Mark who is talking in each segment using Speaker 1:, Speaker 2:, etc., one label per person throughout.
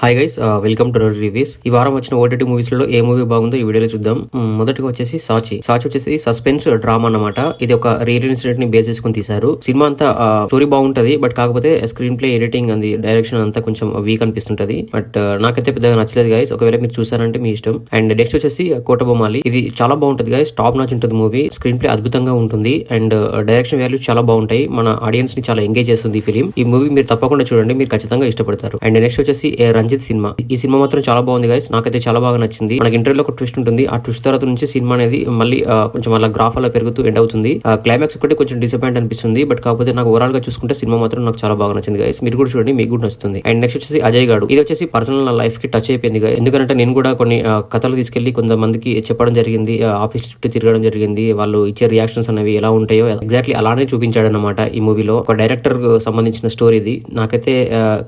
Speaker 1: Hi guys, welcome two reviews. ఈ వారం వచ్చిన ఓటీటీ మూవీస్ లో ఏ మూవీ బాగుందో ఈ వీడియోలో చూద్దాం. మొదటిగా వచ్చేసి సాచి వచ్చేసి సస్పెన్స్ డ్రామా అన్నమాట. ఇది ఒక రియల్ ఇన్సిడెంట్ ని బేస్ చేసుకుని తీశారు. సినిమా అంతా స్టోరీ బాగుంటది, బట్ కాకపోతే screen play, editing and direction అంతా కొంచెం వీక్ అనిపిస్తుంటది. బట్ నాకైతే పెద్దగా నచ్చలేదు గైస్. ఒకవేళ మీరు చూసారంటే మీ ఇష్టం. అండ్ నెక్స్ట్ వచ్చేసి కోటబొమ్మాలి. ఇది చాలా బాగుంటది గైస్, టాప్ నాచ్ ఉంటుంది మూవీ. స్క్రీన్ ప్లే అద్భుతంగా ఉంటుంది అండ్ డైరెక్షన్ వాల్యూ చాలా బాగుంటాయి. మన ఆడియన్స్ ని చాలా ఎంగేజ్ చేస్తుంది ఈ ఫిలిం. ఈ మూవీ మీరు తప్పకుండా చూడండి, మీరు ఖచ్చితంగా ఇష్టపడతారు. అండ్ నెక్స్ట్ వచ్చేసి రంజిత్ సినిమా. ఈ సినిమా మాత్రం చాలా బాగుంది గైస్, నాకైతే చాలా బాగా నచ్చింది. మనకి ఇంటర్వ్యూలో ఒక ట్విస్ట్ ఉంటుంది. ఆ ట్విస్ట్ తర్వాత నుంచి సినిమా అనేది మళ్ళీ కొంచెం అలా గ్రాఫ్ అలా పెరుగుతూ ఎండ్ అవుతుంది. క్లైమాక్స్ ఒకటి కొంచెం డిసప్పాయింట్ అనిపిస్తుంది. బట్ కాకపోతే నాకు ఓవరాల్ గా చూసుకుంటే సినిమా మాత్రం నాకు చాలా బాగా నచ్చింది గైస్. మీరు కూడా చూడండి, మీకు కూడా నచ్చుతుంది. అండ్ నెక్స్ట్ వచ్చేసి అజయ్ గాడు. ఇది వచ్చేసి పర్సనల్ నా లైఫ్ కి టచ్ అయిపోయింది గైస్. ఎందుకంటే నేను కూడా కొన్ని కథలు తీసుకెళ్లి కొంతమందికి చెప్పడం జరిగింది. ఆఫీస్ చుట్టూ తిరగడం జరిగింది. వాళ్ళు ఇచ్చే రియాక్షన్స్ అనేవి ఎలా ఉంటాయో ఎగ్జాక్ట్లీ అలానే చూపించాడు అనమాట ఈ మూవీలో. ఒక డైరెక్టర్ సంబంధించిన స్టోరీ ఇది. నాకైతే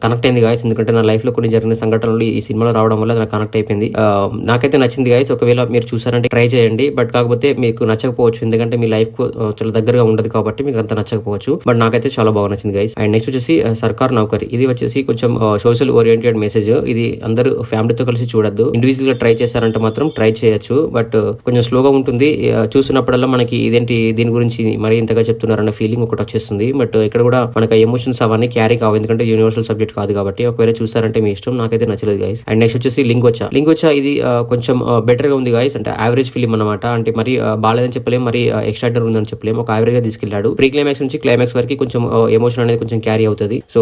Speaker 1: కనెక్ట్ అయింది గాయస్, ఎందుకంటే నా లైఫ్ లో కొన్ని జరిగిన సంఘటనలు ఈ సినిమాలో రావడం వల్ల నాకు కనెక్ట్ అయిపోయింది. నాకైతే నచ్చింది గాయస్. ఒకవేళ మీరు చూసారంటే ట్రై చేయండి. బట్ కాకపోతే మీకు నచ్చకపోవచ్చు, ఎందుకంటే మీ లైఫ్ కు చాలా దగ్గరగా ఉండదు కాబట్టి మీకు అంత నచ్చకపోవచ్చు. బట్ నాకైతే చాలా బాగా నచ్చింది గైస్. అండ్ నెక్స్ట్ వచ్చేసి సర్కార్ నౌకరీ. ఇది వచ్చేసి కొంచెం సోషల్ ఓరియంటెడ్ మెసేజ్. ఇది అందరూ ఫ్యామిలీతో కలిసి చూడొద్దు. ఇండివిజువల్ గా ట్రై చేశారంటే మాత్రం ట్రై చేయొచ్చు. బట్ కొంచెం స్లోగా ఉంటుంది. చూసినప్పుడల్లా మనకి ఇదేంటి దీని గురించి మరి ఇంతగా చెప్తున్నారన్న ఫీలింగ్ ఒకటి వచ్చేస్తుంది. బట్ ఇక్కడ కూడా మనకి ఎమోషన్స్ అవన్నీ క్యారీ కావు, ఎందుకంటే యూనివర్సల్ సబ్జెక్ట్ కాదు కాబట్టి. ఒకవేళ చూసారంటే మీ ఇష్టం. నాకైతే నచ్చలేదు గైస్. అండ్ నెక్స్ట్ వచ్చేసి లింగోచా. ఇది కొంచెం బెటర్ గా ఉంది గైస్. అంటే యావరేజ్ ఫిలిం అనమాట. అంటే మరి బాలేదని చెప్పలేం, మరి ఎక్స్ట్రాడర్ ఉందని చెప్పలేం. ఒక యావరేజ్ గా తీసుకెళ్లాడు. ప్రీ క్లైమాక్స్ నుంచి క్లైమాక్స్ వరకు కొంచెం ఎమోషన్ అనేది కొంచెం క్యారీ అవుతుంది. సో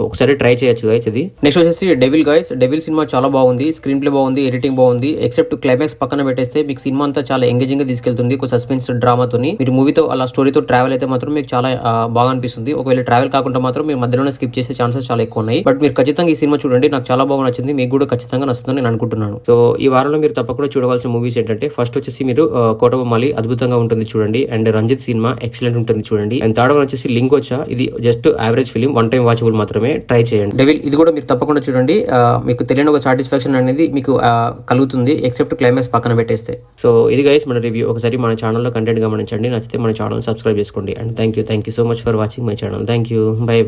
Speaker 1: ఒకసారి ట్రై చేయొచ్చు గైస్ ఇది. నెక్స్ట్ వచ్చేసి డెవిల్ గైస్. డెవిల్ సినిమా చాలా బాగుంది. స్క్రీన్ ప్లే బాగుంది, ఎడిటింగ్ బాగుంది. ఎక్సెప్ట్ క్లైమాక్స్ పక్కన పెట్టేస్తే మీకు సినిమా అంతా చాలా ఎంగేజింగ్ గా తీసుకెళ్తుంది. ఒక సస్పెన్స్ డ్రామాతోని మీరు మూవీతో అలా స్టోరీతో ట్రావెల్ అయితే మాత్రం మీకు చాలా బాగా అనిపిస్తుంది. ఒకవేళ ట్రావెల్ కాకుండా మాత్రం మీరు మధ్యలోనే స్కిప్ చేసే ఛాన్సెస్ చాలా ఎక్కువ ఉన్నాయి. బట్ మీరు ఖచ్చితంగా ఈ సినిమా చూడండి, నాకు చాలా బాగా నచ్చింది. మీకు కూడా ఖచ్చితంగా నచ్చుతుందని నేను అనుకుంటున్నాను. సో ఈ వారంలో మీరు తప్పకుండా చూడవలసిన మూవీస్ ఏంటంటే, ఫస్ట్ వచ్చేసి మీరు కోటబొమ్మాలి అద్భుతంగా ఉంటుంది చూడండి. అండ్ రంజిత్ సినిమా ఎక్సలెంట్ ఉంటుంది చూడండి. అండ్ థర్డ్ వన్ వచ్చేసి లింగోచా. ఇది just average film, one time watchable మాత్రమే. ట్రై చేయండి. డెవిల్ ఇది కూడా మీరు తప్పకుండా చూడండి. మీకు తెలియని ఒక సాటిస్ఫాక్షన్ అనేది మీకు కలుగుతుంది, ఎక్సెప్ట్ క్లైమాక్స్ పక్కన పెట్టేస్తే. సో ఇది గైస్ మన రివ్యూ. ఒకసారి మన ఛానల్లో కంటెంట్ గమనించండి. నచ్చితే మన ఛానల్ సబ్స్క్రైబ్ చేసుకోండి. And thank you so much for watching my channel. Thank you. By.